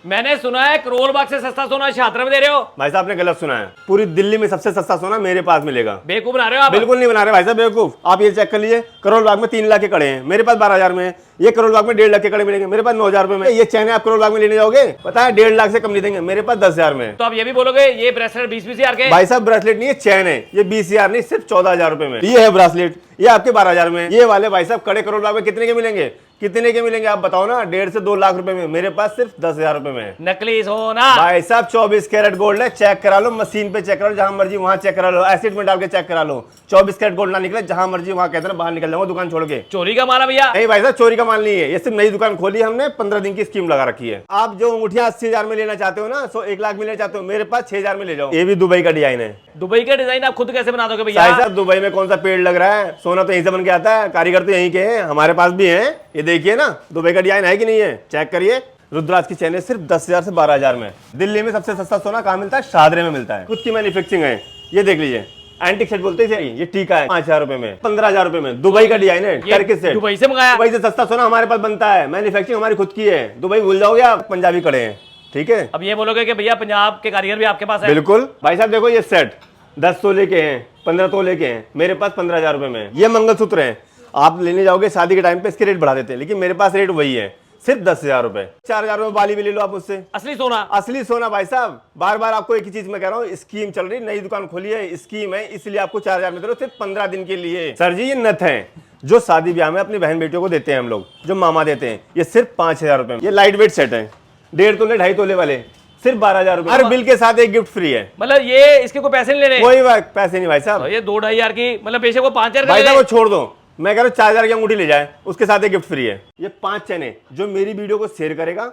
मैंने सुना है करोल बाग से सस्ता सोना छात्रा में दे रहे हो। भाई साहब ने गलत सुना है। पूरी दिल्ली में सबसे सस्ता सोना मेरे पास मिलेगा। बेवकूफ बना रहे हो आप। बिल्कुल नहीं बना रहे भाई साहब बेवकूफ। आप ये चेक कर लीजिए, करोल बाग में 3 लाख के कड़े हैं, मेरे पास 12,000 में है। ये करोल बाग में 1.5 लाख के कड़े मिलेंगे, मेरे पास 9,000 रुपए में। ये चैन आप करोल बाग में लेने जाओगे, पता है 1.5 लाख से कम नहीं देंगे, मेरे पास 10,000 में। तो आप ये भी बोलोगे ये ब्रेसलेट 20-20 हजार के? भाई साहब ब्रेसलेट नहीं है, चैन है। ये 20,000 नहीं, सिर्फ 14,000 रुपए में। ये है ब्रेसलेट, ये आपके 12,000 में। ये वाले भाई साहब कड़े करोल बाग में कितने के मिलेंगे? कितने के मिलेंगे आप बताओ ना? 1.5 से 2 लाख रुपए में, मेरे पास सिर्फ 10,000 रुपए में। नकली सोना भाई साहब 24 कैरेट गोल्ड है, चेक करा लो, मशीन पे चेक करा लो, जहां मर्जी वहां चेक करा लो, एसिड में डाल के चेक करा लो। 24 कैरेट गोल्ड ना निकले, जहां मर्जी वहां कहते हैं बाहर निकल जाऊंगा दुकान छोड़ के। चोरी का माला भैया? नहीं भाई साहब चोरी का माल नहीं है, ये सिर्फ नई दुकान खोली हमने, 15 दिन की स्कीम लगा रखी है। आप जो अंगूठियां 80,000 में लेना चाहते हो ना, 1 लाख में लेना चाहते हो, मेरे पास 6,000 में ले जाओ। ये भी दुबई का डिजाइन है। दुबई का डिजाइन आप खुद कैसे बना दोगे भैया? भाई साहब दुबई में कौन सा पेड़ लग रहा है? सोना तो यहीं से बन के आता है, कारीगर तो यहीं के हैं, हमारे पास भी है। ये देखिए ना, दुबई का डिजाइन है कि नहीं है, चेक करिए। रुद्राज की चैन सिर्फ 10,000 से 12,000 में। दिल्ली में सबसे सस्ता सोना कहाँ मिलता है? शादरे में मिलता है, खुद की मैन्युफैक्चरिंग है। ये देख लीजिए, एंटिक सेट बोलते हैं, ये टीका है 5,000 रुपए में, 15,000 रुपए में। दुबई का डिजाइन है, टर्किश सेट। दुबई से मंगाया? दुबई से सस्ता सोना हमारे पास बनता है, मैन्युफैक्चरिंग हमारी खुद की है। दुबई भूल जाओगे आप, पंजाबी कड़े हैं, ठीक है। अब ये बोलोगे कि भैया पंजाब के कारीगर भी आपके पास है? बिल्कुल भाई साहब, देखो ये सेट 10 तोले के हैं, 15 तोले के हैं, मेरे पास 15,000 रुपए में। ये मंगलसूत्र है, आप लेने जाओगे शादी के टाइम पे इसके रेट बढ़ा देते हैं, लेकिन मेरे पास रेट वही है, सिर्फ 10,000 रुपए। 4,000 रुपए बाली भी ले लो आप मुझसे। असली सोना? असली सोना भाई साहब। बार बार आपको एक ही चीज मैं कह रहा हूँ, स्कीम चल रही, नई दुकान खोली है, स्कीम है, इसलिए आपको 4,000 में दे रहा हूं, सिर्फ 15 दिन के लिए। सर जी ये नथ है जो शादी ब्याह में अपनी बहन बेटियों को देते हैं हम लोग, जो मामा देते हैं, ये सिर्फ 5,000 रुपए में। ये लाइट वेट सेट है, 1.5 तोले 2.5 तोले वाले, सिर्फ 12,000 रुपए। हर बिल के साथ एक गिफ्ट फ्री है। मतलब ये इसके कोई पैसे नहीं लेने? कोई पैसे नहीं भाई साहब। तो ये 2-2.5 हजार की, मतलब बेशक वो 5,000 भाई साहब वो छोड़ दो, मैं कह रहा हूँ 4,000 की अंगूठी ले जाए, उसके साथ एक गिफ्ट फ्री है। ये 5 चैने जो मेरी वीडियो को शेयर करेगा,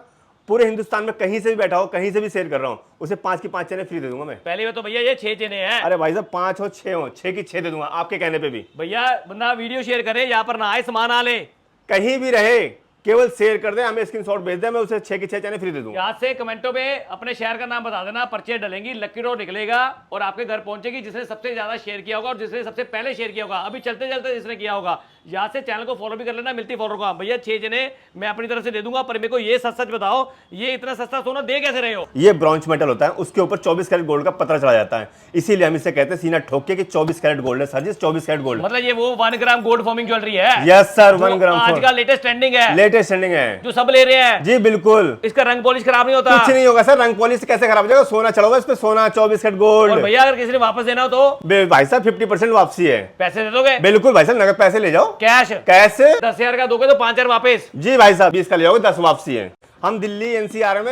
पूरे हिंदुस्तान में कहीं से भी बैठा हो, कहीं से भी शेयर कर रहा हूँ, उसे 5 की 5 चैने फ्री दे दूंगा मैं। पहली बात तो भैया ये 6 चेने हैं। अरे भाई साहब 5 हो 6 हो, 6 की 6 दे दूंगा आपके कहने पे भी। भैया बंदा वीडियो शेयर करे, यहाँ पर ना आए सामान आ ले, कहीं भी रहे, केवल शेयर कर दे, हमें स्क्रीनशॉट भेज दे, मैं उसे 6 की 6 चैने फ्री दे दूंगा। यहाँ से कमेंटों में अपने शहर का नाम बता देना, पर्चे डलेंगी, लकी ड्रॉ निकलेगा और आपके घर पहुंचेगी जिसने सबसे ज्यादा शेयर किया होगा और जिसने सबसे पहले शेयर किया होगा, अभी चलते चलते जिसने किया होगा। यहाँ से चैनल को फॉलो भी कर लेना, मिलती फॉलो का। भैया 6 जने मैं अपनी तरफ से दे दूंगा, पर मेरे को ये सच सच बताओ, ये इतना सस्ता सोना दे कैसे रहे हो? ये ब्रॉन्ज मेटल होता है, उसके ऊपर 24 कैरेट गोल्ड का पतरा चढ़ा जाता है, इसीलिए हम इसे कहते हैं सीना ठोक के कि 24 कैरेट गोल्ड है सर जी, 24 कैरेट गोल्ड। मतलब ये वो 1 ग्राम गोल्ड फॉर्मिंग ज्वेलरी है? यस सर, 1 ग्राम आज का लेटेस्ट ट्रेंडिंग है, लेटेस्ट ट्रेंडिंग है, जो सब ले रहे हैं। जी बिल्कुल। इसका रंग पॉलिश खराब नहीं होता? कुछ नहीं होगा सर, रंग पॉलिश कैसे खराब हो जाएगा? सोना चढ़ा हुआ इस पे, सोना 24 कैरेट गोल्ड। और भैया अगर किसी ने वापस देना हो तो? भाई साहब 50% वापसी है। पैसे दे दोगे? बिल्कुल भाई साहब, नगद पैसे ले जाओ। कैश? कैसे? 10,000 का दोगे तो 5,000 वापस? जी भाई साहब, 20 का ले जाओगे, 10 वापसी है। हम दिल्ली NCR में